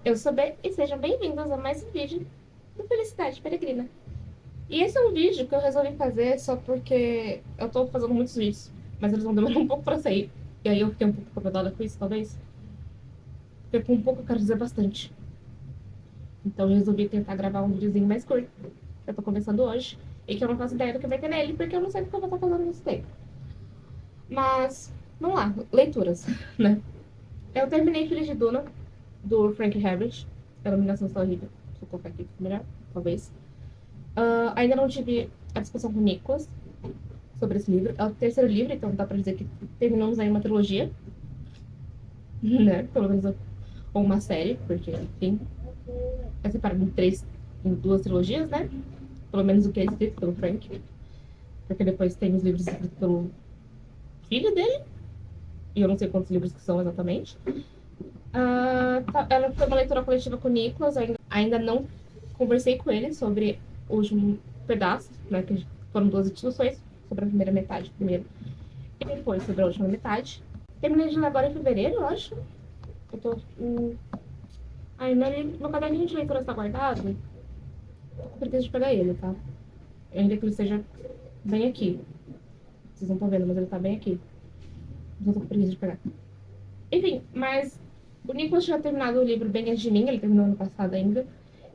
Eu sou B e sejam bem-vindos a mais um vídeo do Felicidade Peregrina. E esse é um vídeo que eu resolvi fazer só porque eu tô fazendo muitos vídeos, mas eles vão demorar um pouco pra sair. E aí eu fiquei um pouco incomodada com isso, talvez. Porque com um pouco eu quero dizer bastante. Então eu resolvi tentar gravar um videozinho mais curto, que eu tô começando hoje, e que eu não faço ideia do que vai ter nele, porque eu não sei o que eu vou estar fazendo nesse tempo. Mas, vamos lá, leituras, né? Eu terminei Filhos de Duna, do Frank Herbert. A iluminação está horrível. Deixa eu colocar aqui melhor, talvez. Ainda não tive a discussão com o Nicolas sobre esse livro. É o terceiro livro, então dá pra dizer que terminamos aí uma trilogia, né? Pelo menos ou uma série, porque, enfim, é separado em duas trilogias, né? Pelo menos o que é escrito pelo Frank. Porque depois tem os livros escritos pelo filho dele, e eu não sei quantos livros que são exatamente. Ela foi uma leitura coletiva com o Nicolas, ainda não conversei com ele sobre o último pedaço, né? Que foram duas discussões sobre a primeira metade primeiro e depois sobre a última metade. Terminei de ler agora em fevereiro, eu acho. Eu tô. Ai, meu caderninho de leitura está guardado. Tô com preguiça de pegar ele, tá? Ainda que ele esteja bem aqui. Vocês não estão vendo, mas ele tá bem aqui. Eu tô com preguiça de pegar. Enfim, mas o Nicolas tinha terminado o livro bem antes de mim, ele terminou ano passado ainda.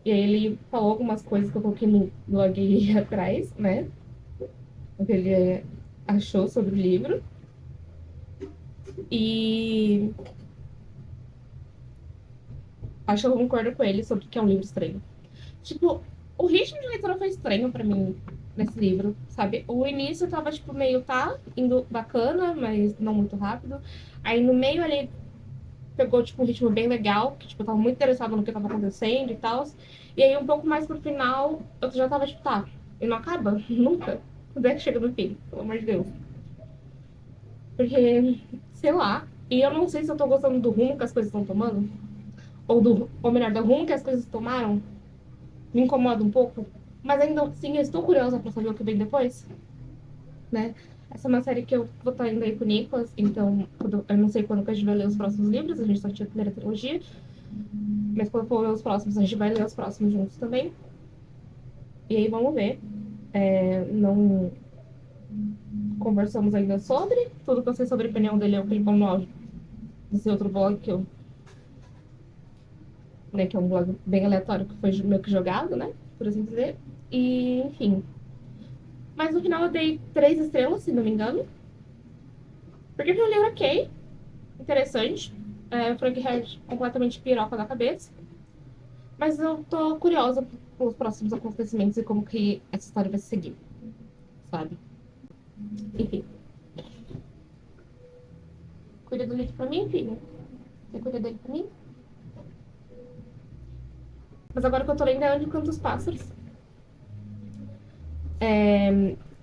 E aí ele falou algumas coisas que eu coloquei no blog atrás, né? O que ele achou sobre o livro. E acho que eu concordo com ele sobre que é um livro estranho. Tipo, o ritmo de leitura foi estranho pra mim nesse livro, sabe? O início tava, tipo, meio tá, indo bacana, mas não muito rápido. Aí no meio ele pegou, tipo, um ritmo bem legal, que, tipo, eu tava muito interessada no que tava acontecendo e tal. E aí um pouco mais pro final, eu já tava, tipo, tá, e não acaba? Nunca. Quando é que chega no fim? Pelo amor de Deus. Porque, sei lá. E eu não sei se eu tô gostando do rumo que as coisas estão tomando. Ou melhor, do rumo que as coisas tomaram. Me incomoda um pouco. Mas ainda assim, eu estou curiosa pra saber o que vem depois, né? Essa é uma série que eu vou estar indo aí com o Nicolas, então eu não sei quando que a gente vai ler os próximos livros, a gente só tinha a primeira trilogia, mas quando for ler os próximos, a gente vai ler os próximos juntos também. E aí vamos ver. Não conversamos ainda sobre. Tudo que eu sei sobre a opinião dele é o que ele falou no áudio desse outro blog que é um blog bem aleatório, que foi meio que jogado, né? Por assim dizer. E, enfim. Mas no final eu dei 3 estrelas, se não me engano. Porque foi um livro ok, interessante. Frank Herbert completamente piroca da cabeça. Mas eu tô curiosa pelos próximos acontecimentos e como que essa história vai seguir, sabe? Enfim. Cuida do livro pra mim, filha? Você cuida dele pra mim? Mas agora que eu tô lendo é Onde Cantam os Pássaros.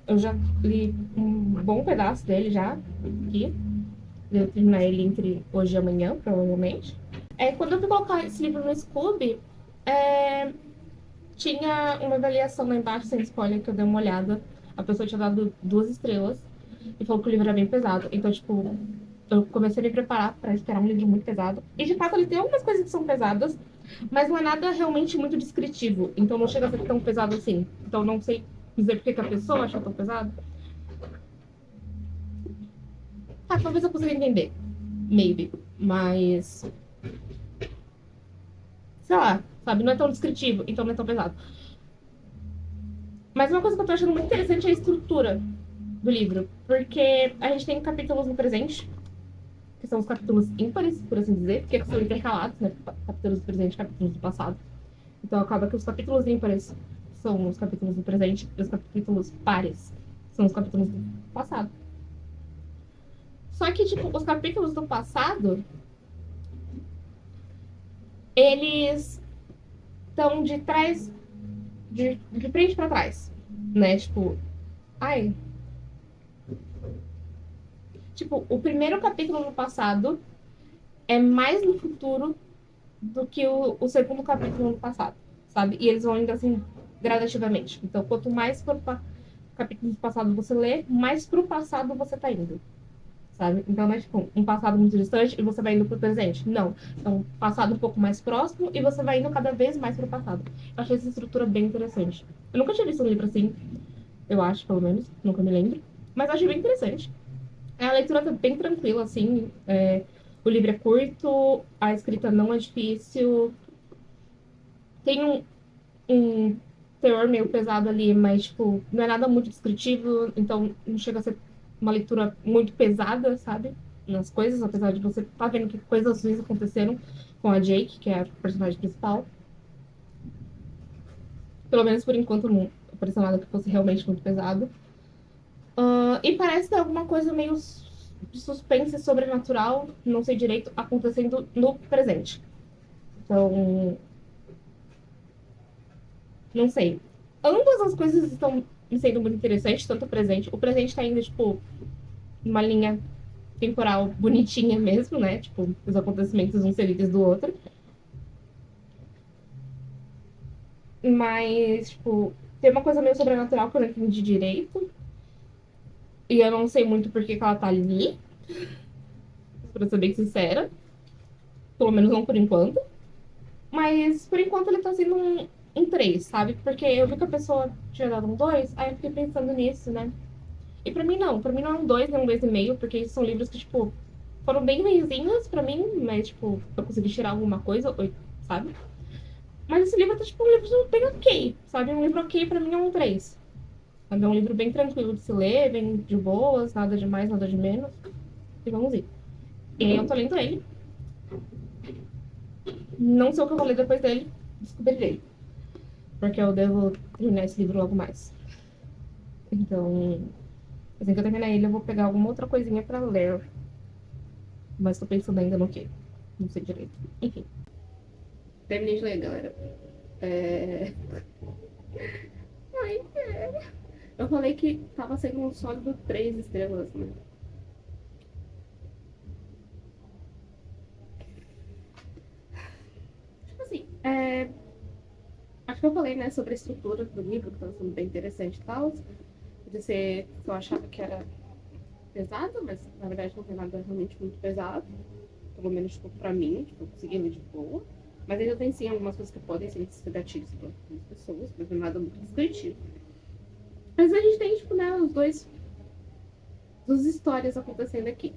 Eu já li um bom pedaço dele já, aqui. Devo terminar ele entre hoje e amanhã, provavelmente. Quando eu fui colocar esse livro no Scoob, é, tinha uma avaliação lá embaixo, sem spoiler, que eu dei uma olhada. A pessoa tinha dado 2 estrelas e falou que o livro era bem pesado. Então, tipo, eu comecei a me preparar pra esperar um livro muito pesado. E, de fato, ele tem algumas coisas que são pesadas, mas não é nada realmente muito descritivo. Então, não chega a ser tão pesado assim. Então, não sei dizer por que a pessoa achou tão pesado. Ah, talvez eu consiga entender. Maybe. Mas, sei lá, sabe? Não é tão descritivo, então não é tão pesado. Mas uma coisa que eu tô achando muito interessante é a estrutura do livro. Porque a gente tem capítulos no presente, que são os capítulos ímpares, por assim dizer, porque são intercalados, né? Capítulos do presente e capítulos do passado. Então acaba que os capítulos ímpares são os capítulos do presente e os capítulos pares são os capítulos do passado. Só que, tipo, os capítulos do passado, eles estão de trás, de frente pra trás, né? Tipo, ai. Tipo, o primeiro capítulo no passado é mais no futuro do que o segundo capítulo no passado, sabe? E eles vão indo assim gradativamente. Então, quanto mais capítulo do passado você lê, mais pro passado você tá indo, sabe? Então não é tipo um passado muito distante e você vai indo pro presente. Não. É um passado um pouco mais próximo e você vai indo cada vez mais pro passado. Eu achei essa estrutura bem interessante. Eu nunca tinha visto um livro assim, eu acho, pelo menos, nunca me lembro. Mas eu achei bem interessante. A leitura tá bem tranquila, assim. O livro é curto, a escrita não é difícil. Tem um teor meio pesado ali, mas, tipo, não é nada muito descritivo, então não chega a ser uma leitura muito pesada, sabe? Nas coisas, apesar de você estar vendo que coisas ruins aconteceram com a Jake, que é a personagem principal. Pelo menos por enquanto não apareceu nada que fosse realmente muito pesado. E parece ter alguma coisa meio de suspense sobrenatural, não sei direito, acontecendo no presente. Então, não sei. Ambas as coisas estão me sendo muito interessantes, tanto o presente. O presente tá indo, tipo, numa linha temporal bonitinha mesmo, né? Tipo, os acontecimentos um seguidos do outro. Mas, tipo, tem uma coisa meio sobrenatural que eu não entendi direito. E eu não sei muito por que que ela tá ali, pra ser bem sincera. Pelo menos não por enquanto. Mas por enquanto ele tá sendo um 3, sabe? Porque eu vi que a pessoa tinha dado um 2, aí eu fiquei pensando nisso, né? E pra mim não. Pra mim não é um 2 nem um 2,5, porque esses são livros que, tipo, foram bem ruinzinhos pra mim, mas, tipo, eu consegui tirar alguma coisa, sabe? Mas esse livro tá, tipo, um livro bem ok, sabe? Um livro ok pra mim é um 3. Sabe? É um livro bem tranquilo de se ler, bem de boas, nada de mais, nada de menos. E vamos ir. E aí eu tô lendo ele. Não sei o que eu vou ler depois dele, descobrirei. Porque eu devo terminar esse livro logo mais. Então, assim que eu terminar ele, eu vou pegar alguma outra coisinha pra ler. Mas tô pensando ainda no quê? Não sei direito. Enfim. Terminei de ler, galera. É... Ai, eu falei que tava sendo um sólido 3 estrelas, né? Tipo assim, acho que eu falei, né, sobre a estrutura do livro, que tava sendo bem interessante e tal. De ser que eu achava que era pesado, mas na verdade não tem nada realmente muito pesado. Pelo menos, tipo, pra mim, tipo, eu consegui ler de boa. Mas ainda tem sim algumas coisas que podem ser gatilhos para algumas pessoas, mas não é nada muito descritivo. Mas a gente tem, tipo, né, duas histórias acontecendo aqui.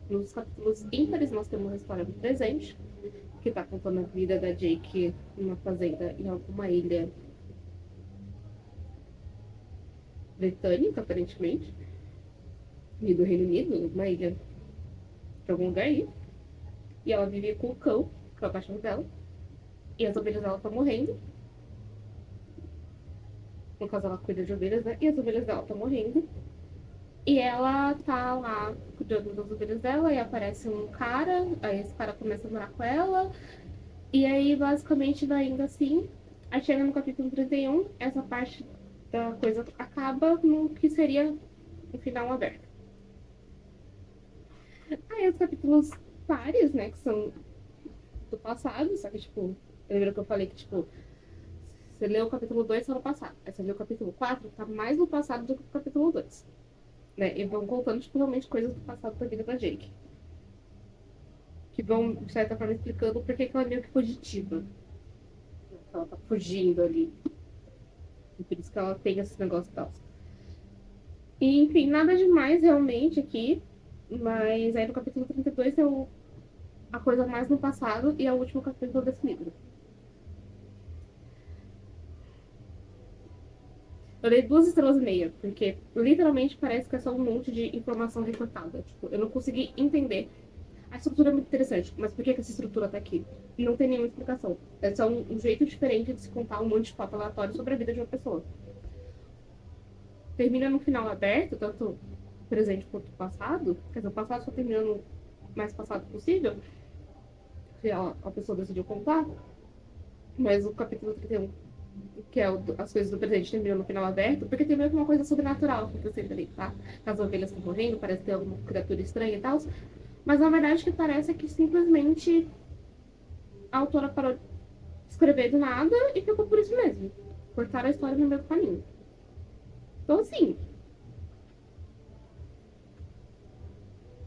Nos capítulos ímpares, nós temos a história do presente, que tá contando a vida da Jake numa fazenda em alguma ilha britânica, aparentemente, e do Reino Unido, uma ilha de algum lugar aí. E ela vive com o cão, que é o cachorro dela, e as ovelhas dela estão morrendo. No caso, ela cuida de ovelhas, né? E as ovelhas dela estão morrendo. E ela tá lá cuidando das ovelhas dela, e aparece um cara, aí esse cara começa a morar com ela, e aí basicamente vai indo assim. Aí chega no capítulo 31, essa parte da coisa acaba no que seria o final aberto. Aí os capítulos pares, né, que são do passado, só que, tipo, lembra que eu falei que, tipo, você leu o capítulo 2 só no passado. Aí você leu o capítulo 4 tá mais no passado do que o capítulo 2, né? E vão contando, tipo, realmente coisas do passado da vida da Jake. Que vão, de certa forma, explicando por que ela é meio que fugitiva. Ela tá fugindo ali. E por isso que ela tem esse negócio e tal. E, enfim, nada demais realmente aqui. Mas aí no capítulo 32 é a coisa mais no passado e é o último capítulo desse livro. Eu dei 2,5 estrelas, porque literalmente parece que é só um monte de informação recortada. Tipo, eu não consegui entender. A estrutura é muito interessante, mas por que essa estrutura tá aqui? Não tem nenhuma explicação. É só um jeito diferente de se contar um monte de fato aleatório sobre a vida de uma pessoa. Termina no final aberto, tanto presente quanto passado. Quer dizer, o passado só termina no mais passado possível, que a pessoa decidiu contar. Mas o capítulo 31, que é as coisas do presente, termina no final aberto, porque tem meio que uma coisa sobrenatural acontecendo ali, tá? As ovelhas estão morrendo, parece ter alguma criatura estranha e tal. Mas na verdade o que parece é que simplesmente a autora parou de escrever do nada e ficou por isso mesmo. Cortaram a história no meio do caminho. Então, assim,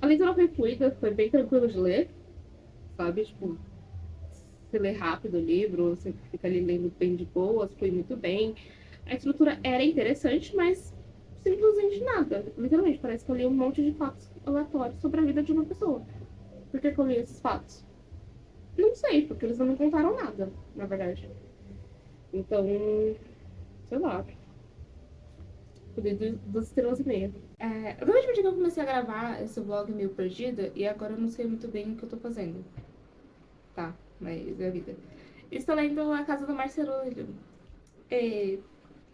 A leitura foi fluida, foi bem tranquilo de ler, sabe? Tipo, você lê rápido o livro, você fica ali lendo bem de boas, foi muito bem. A estrutura era interessante, mas simplesmente nada. Literalmente, parece que eu li um monte de fatos aleatórios sobre a vida de uma pessoa. Por que que eu li esses fatos? Não sei, porque eles não me contaram nada, na verdade. Então, sei lá. Eu dei 2 estrelas e meia. Eu acabei de pedir que eu comecei a gravar esse vlog meio perdida e agora eu não sei muito bem o que eu tô fazendo. Tá, mas é a vida. Estou lendo A Casa do Marcelo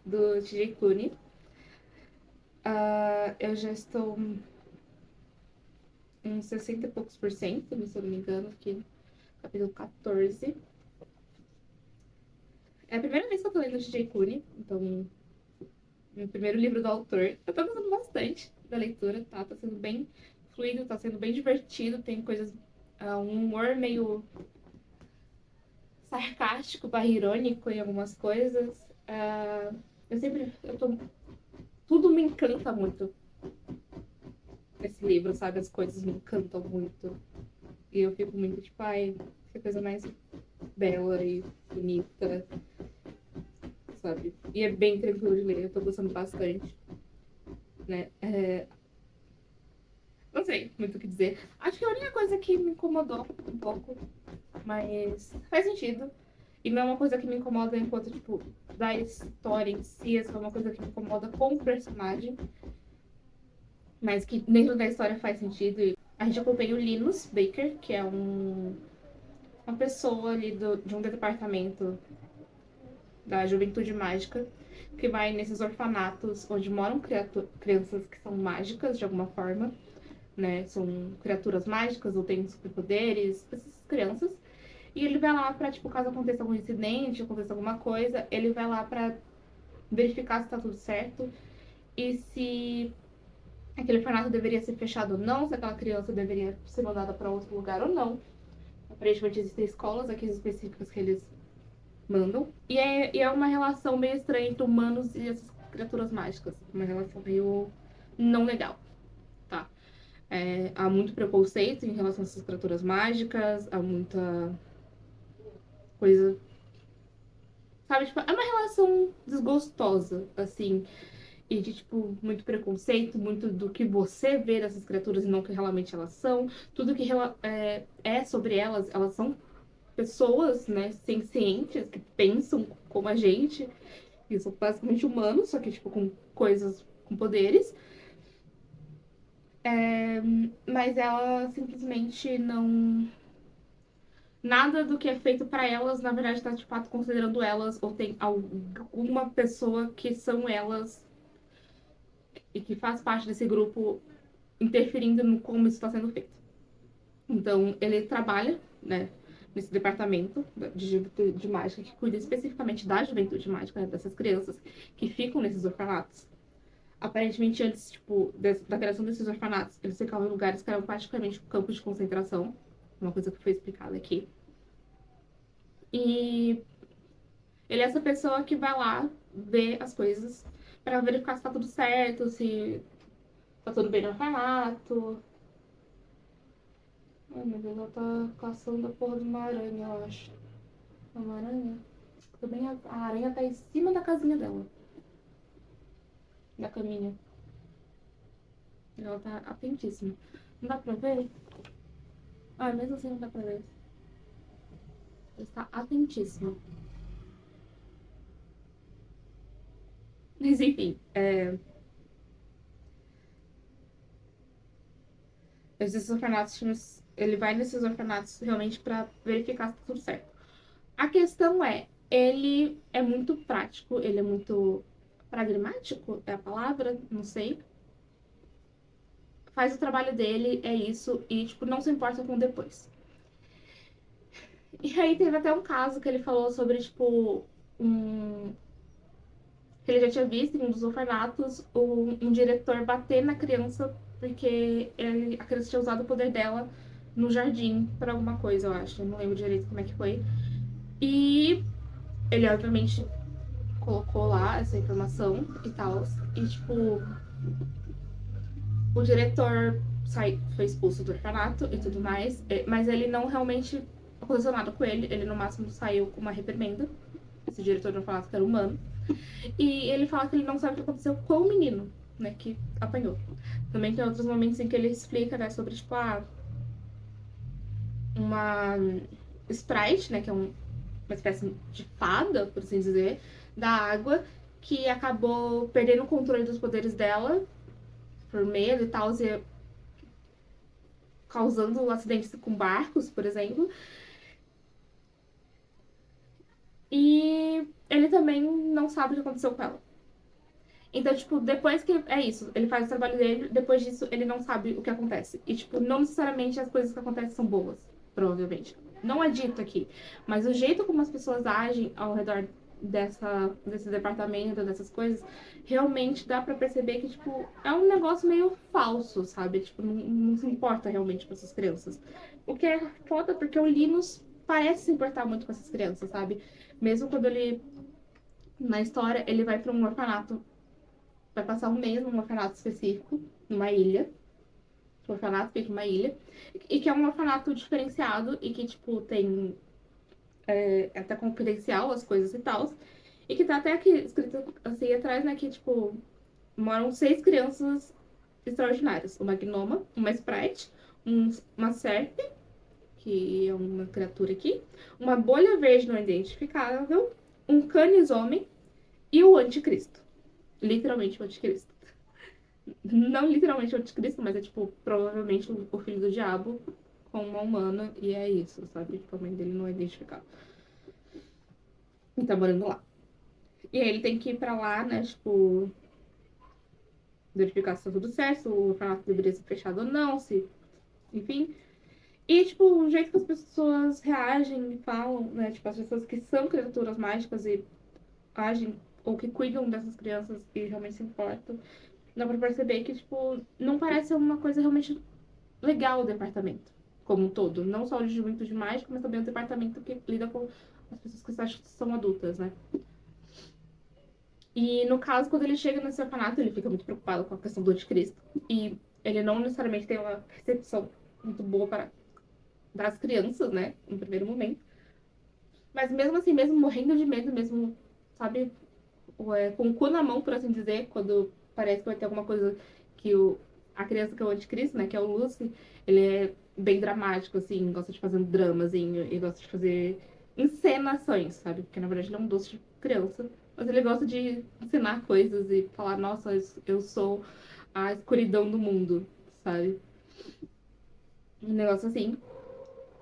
do TJ Clooney. Eu já estou em 60 e poucos por cento, se eu não me engano, aqui no capítulo 14. É a primeira vez que eu tô lendo o TJ Clooney, então meu primeiro livro do autor. Eu tô gostando bastante da leitura, tá? Tá sendo bem fluido, tá sendo bem divertido, tem coisas, um humor meio sarcástico, barra irônico em algumas coisas. Tudo me encanta muito nesse livro, sabe? As coisas me encantam muito. E eu fico muito tipo, ai, que coisa mais bela e bonita, sabe? E é bem tranquilo de ler, eu tô gostando bastante, né? Não sei muito o que dizer. Acho que a única coisa que me incomodou um pouco, mas faz sentido. E não é uma coisa que me incomoda enquanto, tipo, da história em si, é só uma coisa que me incomoda com o personagem. Mas que dentro da história faz sentido. E a gente acompanha o Linus Baker, que é uma pessoa ali de um departamento da Juventude Mágica, que vai nesses orfanatos onde moram crianças que são mágicas de alguma forma, né? São criaturas mágicas ou têm superpoderes, essas crianças. E ele vai lá pra, tipo, caso aconteça algum incidente, aconteça alguma coisa, ele vai lá pra verificar se tá tudo certo e se aquele orfanato deveria ser fechado ou não, se aquela criança deveria ser mandada pra outro lugar ou não. Aparentemente existem escolas aqui específicas que eles mandam. E é uma relação meio estranha entre humanos e essas criaturas mágicas. Uma relação meio não legal, tá? Há muito preconceito em relação a essas criaturas mágicas, há muita coisa. Sabe, tipo, é uma relação desgostosa, assim. E de, tipo, muito preconceito, muito do que você vê dessas criaturas e não o que realmente elas são. Tudo que é sobre elas, elas são pessoas, né, sencientes, que pensam como a gente. E são basicamente humanos, só que, tipo, com coisas, com poderes. Mas ela simplesmente não. Nada do que é feito pra elas, na verdade, tá de fato considerando elas, ou tem alguma pessoa que são elas e que faz parte desse grupo interferindo no como isso está sendo feito. Então, ele trabalha, né, nesse departamento de juventude mágica que cuida especificamente da juventude mágica, né, dessas crianças que ficam nesses orfanatos. Aparentemente, antes, tipo, da criação desses orfanatos, eles ficavam em lugares que eram praticamente campos de concentração, uma coisa que foi explicada aqui. E ele é essa pessoa que vai lá ver as coisas para verificar se tá tudo certo, se tá tudo bem no orfanato. Ai, meu Deus, ela tá caçando a porra de uma aranha, eu acho. Uma aranha? Também a aranha tá em cima da casinha dela. Da caminha. Ela tá atentíssima. Não dá pra ver? Ah, mesmo assim não dá pra ver. Ela está atentíssima. Mas enfim, esses orfanatos, ele vai nesses orfanatos realmente pra verificar se tá tudo certo. A questão ele é muito prático, ele é muito pragmático, é a palavra, não sei. Faz o trabalho dele, é isso, e, tipo, não se importa com depois. E aí teve até um caso que ele falou sobre, tipo, que ele já tinha visto em um dos orfanatos um diretor bater na criança porque a criança tinha usado o poder dela no jardim pra alguma coisa, eu acho. Eu não lembro direito como é que foi. E ele, obviamente, colocou lá essa informação e tal. E, tipo, o diretor foi expulso do orfanato e tudo mais, mas ele não realmente aconteceu nada com ele, ele no máximo saiu com uma reprimenda, esse diretor do orfanato que era humano, e ele fala que ele não sabe o que aconteceu com o menino, né, que apanhou. Também tem outros momentos em que ele explica, né, sobre, tipo, uma Sprite, né, que é uma espécie de fada, por assim dizer, da água, que acabou perdendo o controle dos poderes dela por medo e tal, e causando acidentes com barcos, por exemplo. E ele também não sabe o que aconteceu com ela. Então, tipo, depois que. É isso, ele faz o trabalho dele, depois disso ele não sabe o que acontece. E, tipo, não necessariamente as coisas que acontecem são boas, provavelmente. Não é dito aqui. Mas o jeito como as pessoas agem ao redor desse departamento, dessas coisas, realmente dá pra perceber que, tipo, é um negócio meio falso, sabe? Tipo, não se importa realmente com essas crianças. O que é foda porque o Linus parece se importar muito com essas crianças, sabe? Mesmo quando ele. Na história, ele vai pra um orfanato, vai passar um mês num orfanato específico, numa ilha. Um orfanato feito numa ilha. E que é um orfanato diferenciado e que, tipo, tem até confidencial as coisas e tal. E que tá até aqui escrito assim atrás, né? Que, tipo, moram 6 crianças extraordinárias. Uma gnoma, uma sprite, uma serpe, que é uma criatura aqui, uma bolha verde não identificável, um canis homem e o anticristo. Literalmente o anticristo. Não literalmente o anticristo, mas é tipo, provavelmente o filho do diabo com uma humana, e é isso, sabe? Tipo, a mãe dele não é identificada. E tá morando lá. E aí ele tem que ir pra lá, né? Tipo, verificar se tá tudo certo, se o orfanato deveria ser fechado ou não, se. Enfim. E, tipo, o jeito que as pessoas reagem e falam, né? Tipo, as pessoas que são criaturas mágicas e agem ou que cuidam dessas crianças e realmente se importam, dá pra perceber que, tipo, não parece uma coisa realmente legal o departamento como um todo. Não só o de juventude mágica, mas também o departamento que lida com as pessoas que acham que são adultas, né? E no caso, quando ele chega nesse orfanato, ele fica muito preocupado com a questão do anticristo. E ele não necessariamente tem uma recepção muito boa para das crianças, né? No primeiro momento. Mas mesmo assim, mesmo morrendo de medo, mesmo, sabe, com o cu na mão, por assim dizer, quando parece que vai ter alguma coisa que a criança que é o anticristo, né, que é o Lucy, ele é bem dramático, assim, gosta de fazer um dramazinho e gosta de fazer encenações, sabe? Porque na verdade ele é um doce de criança, mas ele gosta de ensinar coisas e falar, nossa, eu sou a escuridão do mundo, sabe? Um negócio assim.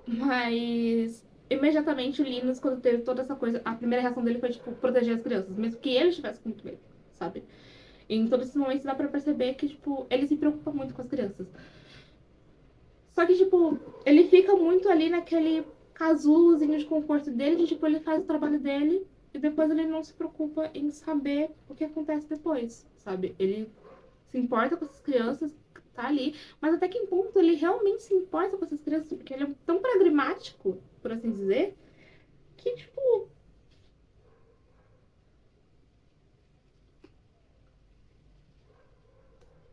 Mas imediatamente o Linus, quando teve toda essa coisa, a primeira reação dele foi, tipo, proteger as crianças, mesmo que ele estivesse com muito medo, sabe? E em todos esses momentos dá pra perceber que, tipo, ele se preocupa muito com as crianças. Só que, tipo, ele fica muito ali naquele casulozinho de conforto dele, de, tipo, ele faz o trabalho dele e depois ele não se preocupa em saber o que acontece depois, sabe? Ele se importa com essas crianças, tá ali, mas até que ponto ele realmente se importa com essas crianças, porque ele é tão pragmático, por assim dizer, que, tipo,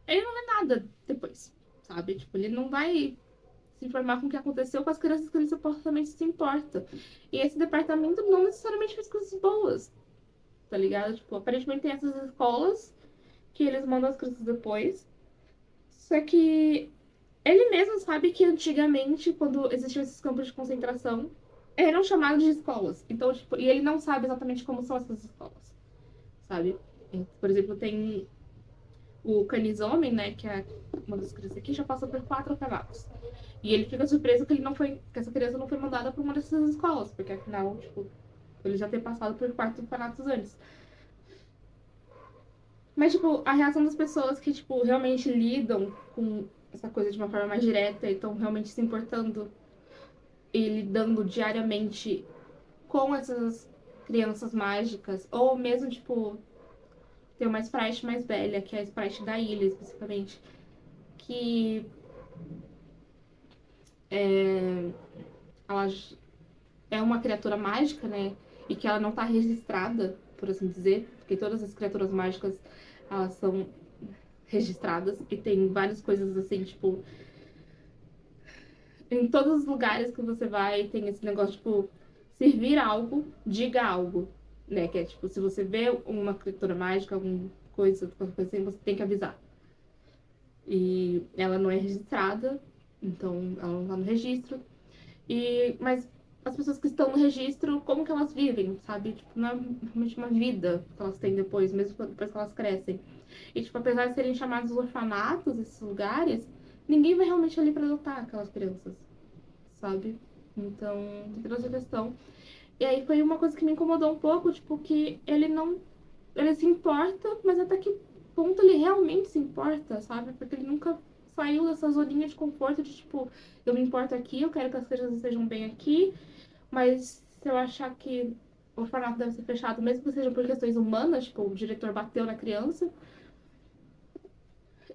ele não vê nada depois, sabe? Tipo, ele não vai se informar com o que aconteceu com as crianças que ele supostamente se importa. E esse departamento não necessariamente faz coisas boas, tá ligado? Tipo, aparentemente tem essas escolas que eles mandam as crianças depois. Só que ele mesmo sabe que antigamente, quando existiam esses campos de concentração, eram chamados de escolas. Então, tipo, e ele não sabe exatamente como são essas escolas, sabe? Por exemplo, tem o Canis-Homem, né, que é uma das crianças aqui, já passou por 4 orfanatos. E ele fica surpreso que ele não foi, que essa criança não foi mandada para uma dessas escolas, porque afinal, tipo, ele já ter passado por 4 orfanatos antes. Mas, tipo, a reação das pessoas que, tipo, realmente lidam com essa coisa de uma forma mais direta e estão realmente se importando e lidando diariamente com essas crianças mágicas, ou mesmo, tipo, tem uma Sprite mais velha, que é a Sprite da ilha, especificamente, que ela é uma criatura mágica, né? E que ela não tá registrada, por assim dizer, porque todas as criaturas mágicas, elas são registradas e tem várias coisas assim, tipo, em todos os lugares que você vai, tem esse negócio, tipo, servir algo, diga algo, né? Que é tipo, se você vê uma criatura mágica, alguma coisa, qualquer coisa assim, você tem que avisar. E ela não é registrada, então ela não tá no registro. Mas as pessoas que estão no registro, como que elas vivem, sabe? Tipo, não é realmente uma vida que elas têm depois, mesmo depois que elas crescem. E, tipo, apesar de serem chamados orfanatos, esses lugares, ninguém vai realmente ali pra adotar aquelas crianças, sabe? Então, tem toda essa questão. E aí foi uma coisa que me incomodou um pouco, tipo, que ele não. Ele se importa, mas até que ponto ele realmente se importa, sabe? Porque ele nunca saiu dessa zoninha de conforto de, tipo, eu me importo aqui, eu quero que as crianças estejam bem aqui, mas se eu achar que o orfanato deve ser fechado, mesmo que seja por questões humanas, tipo, o diretor bateu na criança,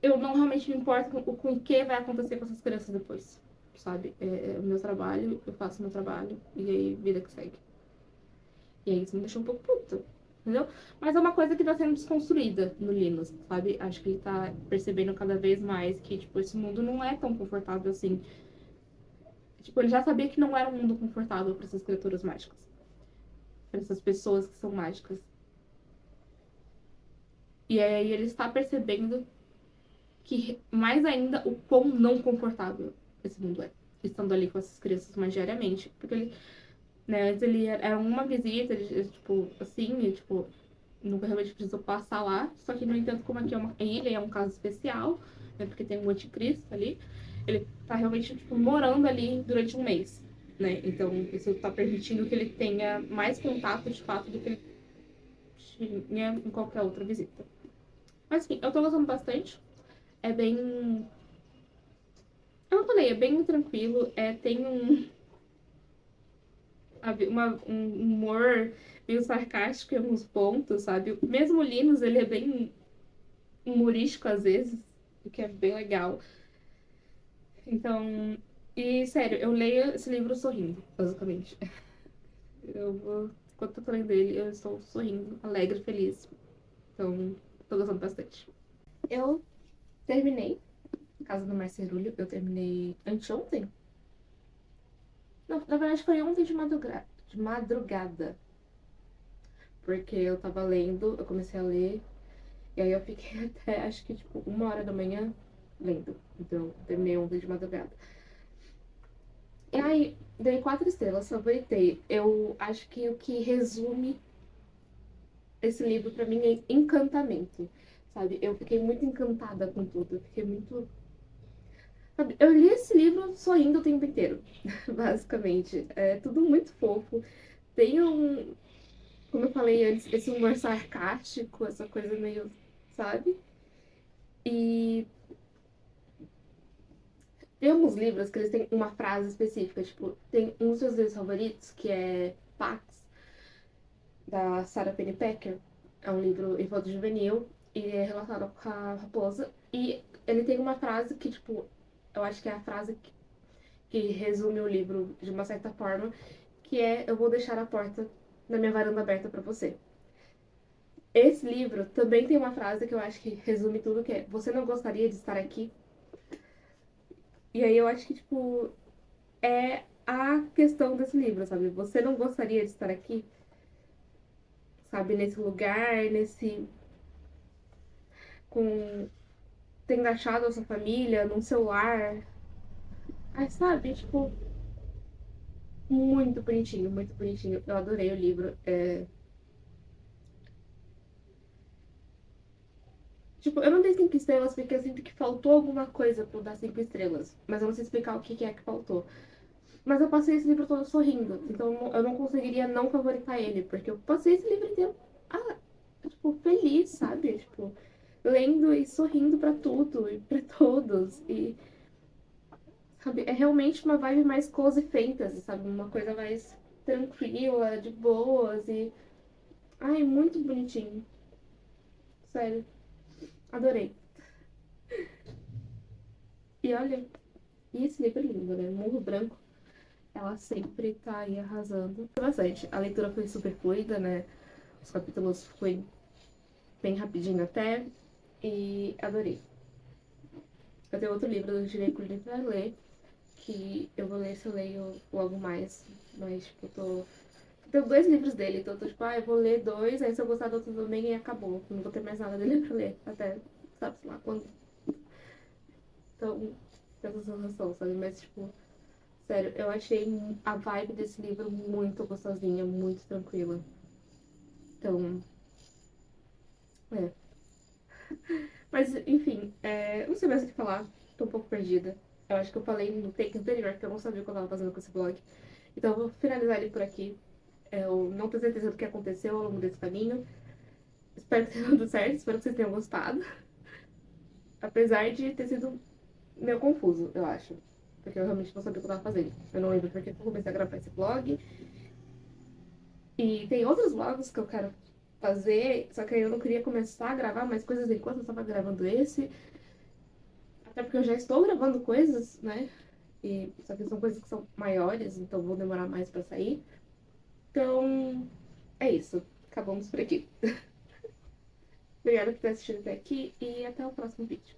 eu não realmente me importo com o que vai acontecer com essas crianças depois, sabe? É o meu trabalho, eu faço o meu trabalho, e aí, vida que segue. E aí isso me deixou um pouco puta, entendeu? Mas é uma coisa que tá sendo desconstruída no Linus, sabe? Acho que ele tá percebendo cada vez mais que, tipo, esse mundo não é tão confortável assim. Tipo, ele já sabia que não era um mundo confortável pra essas criaturas mágicas. Pra essas pessoas que são mágicas. E aí ele está percebendo que, mais ainda, o quão não confortável esse mundo é. Estando ali com essas crianças mais diariamente. Porque ele, né, antes ele era uma visita, tipo, assim, e, tipo, nunca realmente precisou passar lá. Só que, no entanto, como aqui é uma ilha, é um caso especial, né? Porque tem um anticristo ali. Ele tá realmente, tipo, morando ali durante um mês, né? Então, isso tá permitindo que ele tenha mais contato, de fato, do que ele tinha em qualquer outra visita. Mas, enfim, eu tô gostando bastante. É bem... Eu falei, é bem tranquilo. Tem um humor meio sarcástico em alguns pontos, sabe? Mesmo o Linus, ele é bem humorístico às vezes, o que é bem legal. Então, e sério, eu leio esse livro sorrindo, basicamente. Quando eu tô lendo ele, eu estou sorrindo, alegre, feliz. Então, tô gostando bastante. Eu terminei Casa do Marcerulho, eu terminei anteontem. Não, na verdade foi ontem de madrugada. Porque eu tava lendo, eu comecei a ler, e aí eu fiquei até, acho que, tipo, 1 hora da manhã lendo. Então, terminei ontem de madrugada. E aí, dei 4 estrelas, favoritei. Eu acho que o que resume esse livro pra mim é encantamento, sabe? Eu fiquei muito encantada com tudo. Eu fiquei muito. Sabe? Eu li esse livro sorrindo o tempo inteiro, basicamente. É tudo muito fofo. Tem como eu falei antes, esse humor sarcástico, essa coisa meio, sabe? E tem alguns livros que eles têm uma frase específica, tipo, tem um dos meus livros favoritos, que é Pax, da Sarah Pennypacker. É um livro infanto-juvenil e é relacionado com a raposa. E ele tem uma frase que, tipo, eu acho que é a frase que resume o livro de uma certa forma, que é: eu vou deixar a porta da minha varanda aberta pra você. Esse livro também tem uma frase que eu acho que resume tudo, que é: você não gostaria de estar aqui? E aí eu acho que, tipo, é a questão desse livro, sabe? Você não gostaria de estar aqui? Sabe? Nesse lugar, com tendo achado a sua família num celular. Ai, sabe? Tipo, muito bonitinho, muito bonitinho. Eu adorei o livro. Tipo, eu não dei 5 estrelas porque eu sinto que faltou alguma coisa pra eu dar 5 estrelas. Mas eu não sei explicar o que é que faltou. Mas eu passei esse livro todo sorrindo. Então eu não conseguiria não favoritar ele. Porque eu passei esse livro inteiro, tipo, feliz, sabe? Tipo, lendo e sorrindo pra tudo e pra todos. E, sabe, é realmente uma vibe mais cozy fantasy, sabe? Uma coisa mais tranquila, de boas e... Ai, muito bonitinho. Sério, adorei. E olha, e esse livro é lindo, né? Murro Branco, ela sempre tá aí arrasando. Bastante. A leitura foi super fluida, né? Os capítulos foi bem rapidinho até. e adorei. Eu tenho outro livro do Direito Livre pra ler, que eu vou ler se eu leio logo mais. Mas, tipo, eu tô. Tenho dois livros dele, então eu tô tipo, eu vou ler dois, aí se eu gostar do outro também, aí acabou. Não vou ter mais nada dele pra ler. Até, sabe, sei lá, quando. Então, essa sensação, sabe? Mas, tipo, sério, eu achei a vibe desse livro muito gostosinha, muito tranquila. Então, é. Mas, enfim, não sei mais o que falar. Tô um pouco perdida. Eu acho que eu falei no take anterior que eu não sabia o que eu tava fazendo com esse blog. Então eu vou finalizar ele por aqui. Eu não tenho certeza do que aconteceu ao longo desse caminho. Espero que tenha dado certo, espero que vocês tenham gostado. Apesar de ter sido meio confuso, eu acho. Porque eu realmente não sabia o que eu tava fazendo. Eu não lembro porque eu comecei a gravar esse blog. E tem outros vlogs que eu quero fazer, só que aí eu não queria começar a gravar mais coisas enquanto eu tava gravando esse. Até porque eu já estou gravando coisas, né? Só que são coisas que são maiores, então vão demorar mais pra sair. Então, é isso. Acabamos por aqui. Obrigada por ter assistido até aqui e até o próximo vídeo.